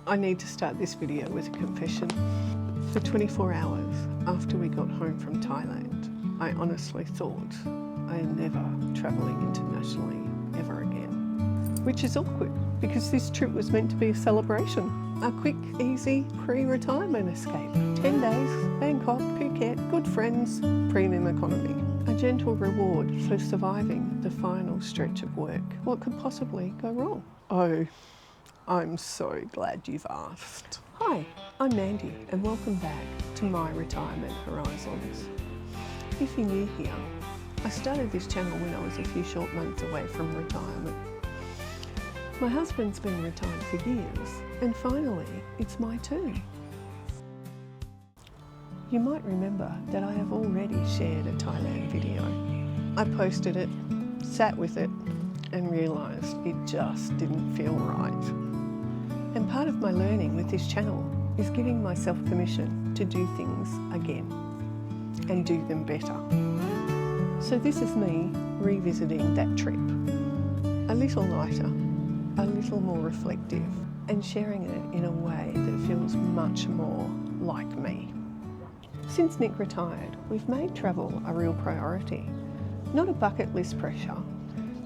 I need to start this video with a confession. For 24 hours after we got home from Thailand, I honestly thought I'm never travelling internationally ever again. Which is awkward because this trip was meant to be a celebration. A quick, easy pre-retirement escape. 10 days, Bangkok, Phuket, good friends, premium economy. A gentle reward for surviving the final stretch of work. What could possibly go wrong? Oh, I'm so glad you've asked. Hi, I'm Mandy and welcome back to my retirement horizons. If you're new here, I started this channel when I was a few short months away from retirement. My husband's been retired for years and finally it's my turn. You might remember that I have already shared a Thailand video. I posted it, sat with it and realised it just didn't feel right. And part of my learning with this channel is giving myself permission to do things again and do them better. So this is me revisiting that trip. A little lighter, a little more reflective and sharing it in a way that feels much more like me. Since Nick retired, we've made travel a real priority. Not a bucket list pressure,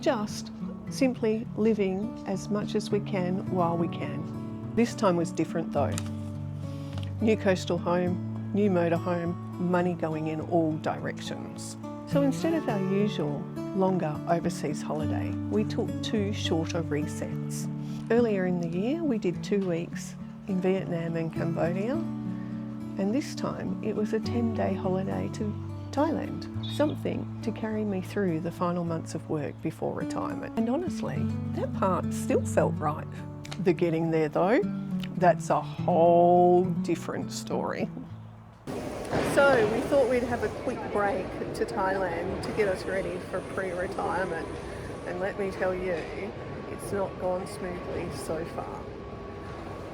just simply living as much as we can while we can. This time was different though. New coastal home, new motorhome, money going in all directions. So instead of our usual longer overseas holiday, we took 2 shorter resets. Earlier in the year, we did 2 weeks in Vietnam and Cambodia. And this time it was a 10-day holiday to Thailand, something to carry me through the final months of work before retirement. And honestly, that part still felt right. The getting there though, that's a whole different story. So we thought we'd have a quick break to Thailand to get us ready for pre-retirement. And let me tell you, it's not gone smoothly so far.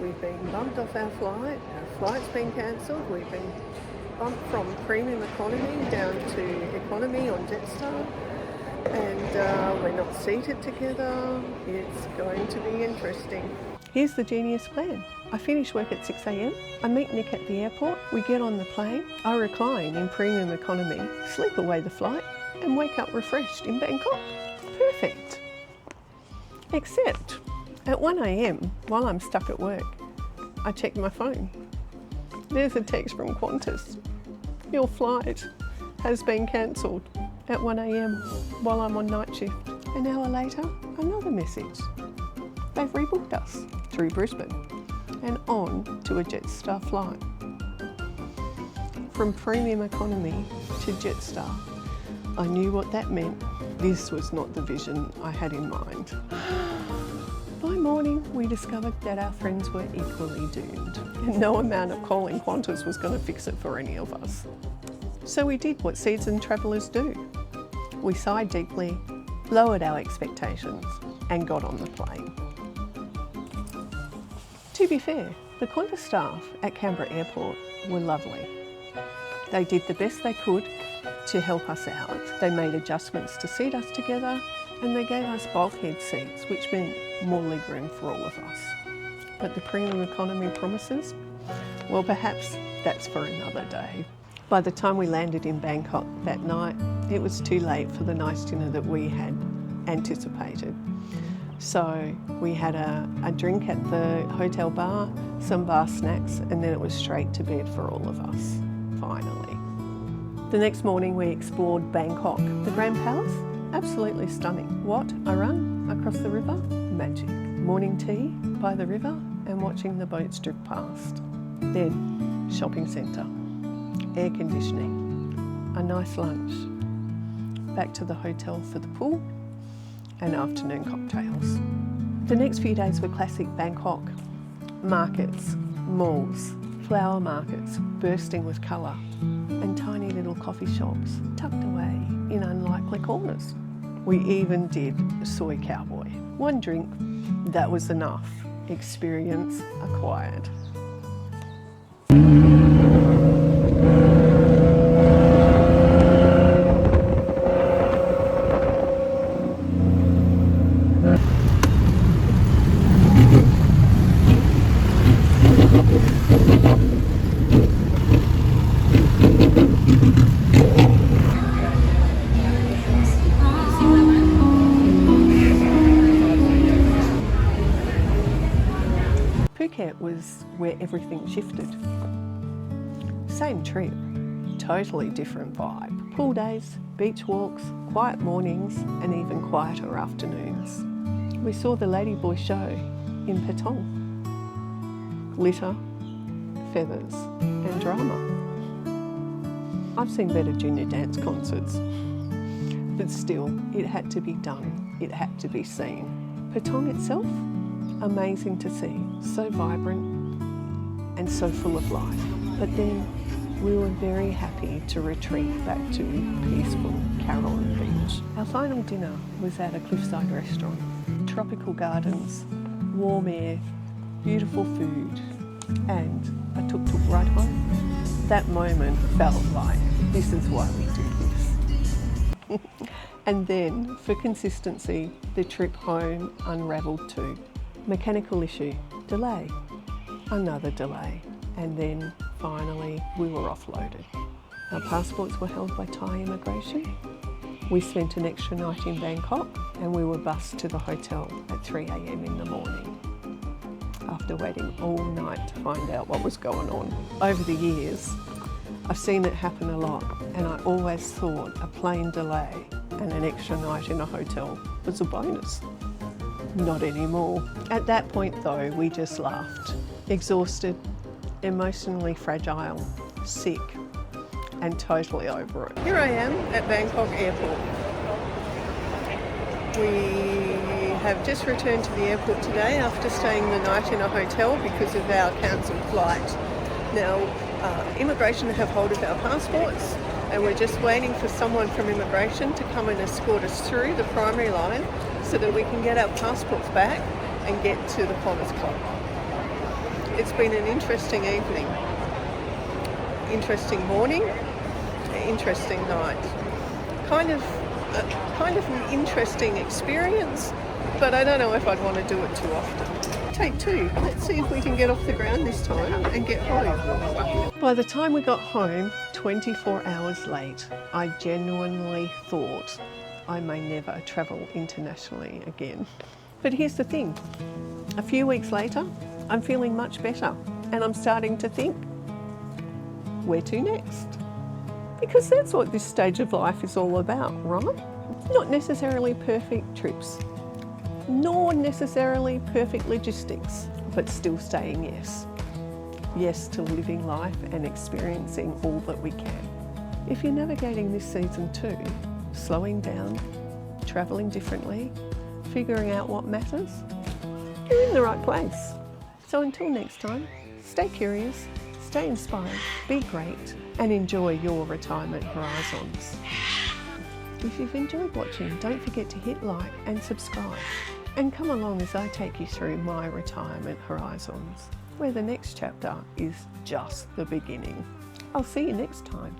We've been bumped off our flight's been cancelled, we've been bumped from premium economy down to economy on Jetstar, and we're not seated together. It's going to be interesting. Here's the genius plan. I finish work at 6 AM, I meet Nick at the airport, we get on the plane, I recline in premium economy, sleep away the flight, and wake up refreshed in Bangkok. Perfect. Except at 1 AM, while I'm stuck at work, I check my phone. There's a text from Qantas. Your flight has been cancelled at 1 AM while I'm on night shift. An hour later, another message. They've rebooked us through Brisbane and on to a Jetstar flight. From premium economy to Jetstar, I knew what that meant. This was not the vision I had in mind. By morning, we discovered that our friends were equally doomed, and no amount of calling Qantas was going to fix it for any of us. So we did what seasoned travellers do. We sighed deeply, lowered our expectations, and got on the plane. To be fair, the Qantas staff at Canberra Airport were lovely. They did the best they could to help us out. They made adjustments to seat us together, and they gave us bulkhead seats, which meant more legroom for all of us. But the premium economy promises? Well, perhaps that's for another day. By the time we landed in Bangkok that night, it was too late for the nice dinner that we had anticipated. So we had a drink at the hotel bar, some bar snacks, and then it was straight to bed for all of us, finally. The next morning we explored Bangkok. The Grand Palace? Absolutely stunning. Wat Arun across the river? Magic. Morning tea by the river and watching the boats drift past. Then shopping centre, air conditioning, a nice lunch, back to the hotel for the pool and afternoon cocktails. The next few days were classic Bangkok. Markets, malls, flower markets bursting with colour and tiny little coffee shops tucked away in unlikely corners. We even did soy cowboy. 1 drink, that was enough. Experience acquired. Phuket was where everything shifted. Same trip, totally different vibe. Pool days, beach walks, quiet mornings, and even quieter afternoons. We saw the Ladyboy show in Patong. Glitter, feathers, and drama. I've seen better junior dance concerts, but still, it had to be done, it had to be seen. Patong itself, amazing to see, so vibrant and so full of life. But then we were very happy to retreat back to peaceful Caroline Beach. Our final dinner was at a cliffside restaurant. Tropical gardens, warm air, beautiful food, and a tuk-tuk ride home. That moment felt like, this is why we do this. And then, for consistency, the trip home unravelled too. Mechanical issue, delay, another delay, and then finally we were offloaded. Our passports were held by Thai immigration. We spent an extra night in Bangkok and we were bussed to the hotel at 3 a.m. in the morning after waiting all night to find out what was going on. Over the years, I've seen it happen a lot, and I always thought a plane delay and an extra night in a hotel was a bonus. Not anymore. At that point though, we just laughed. Exhausted, emotionally fragile, sick, and totally over it. Here I am at Bangkok Airport. We have just returned to the airport today after staying the night in a hotel because of our cancelled flight. Now, immigration have hold of our passports, and we're just waiting for someone from immigration to come and escort us through the primary line so that we can get our passports back and get to the Qantas Club. It's been an interesting evening, interesting morning, interesting night. Kind of an interesting experience, but I don't know if I'd want to do it too often. Take two. Let's see if we can get off the ground this time and get home. By the time we got home, 24 hours late, I genuinely thought I may never travel internationally again. But here's the thing, a few weeks later, I'm feeling much better and I'm starting to think, where to next? Because that's what this stage of life is all about, right? Not necessarily perfect trips, nor necessarily perfect logistics, but still saying yes. Yes to living life and experiencing all that we can. If you're navigating this season too, slowing down, travelling differently, figuring out what matters, you're in the right place. So until next time, stay curious, stay inspired, be great, and enjoy your retirement horizons. If you've enjoyed watching, don't forget to hit like and subscribe. And come along as I take you through my retirement horizons, where the next chapter is just the beginning. I'll see you next time.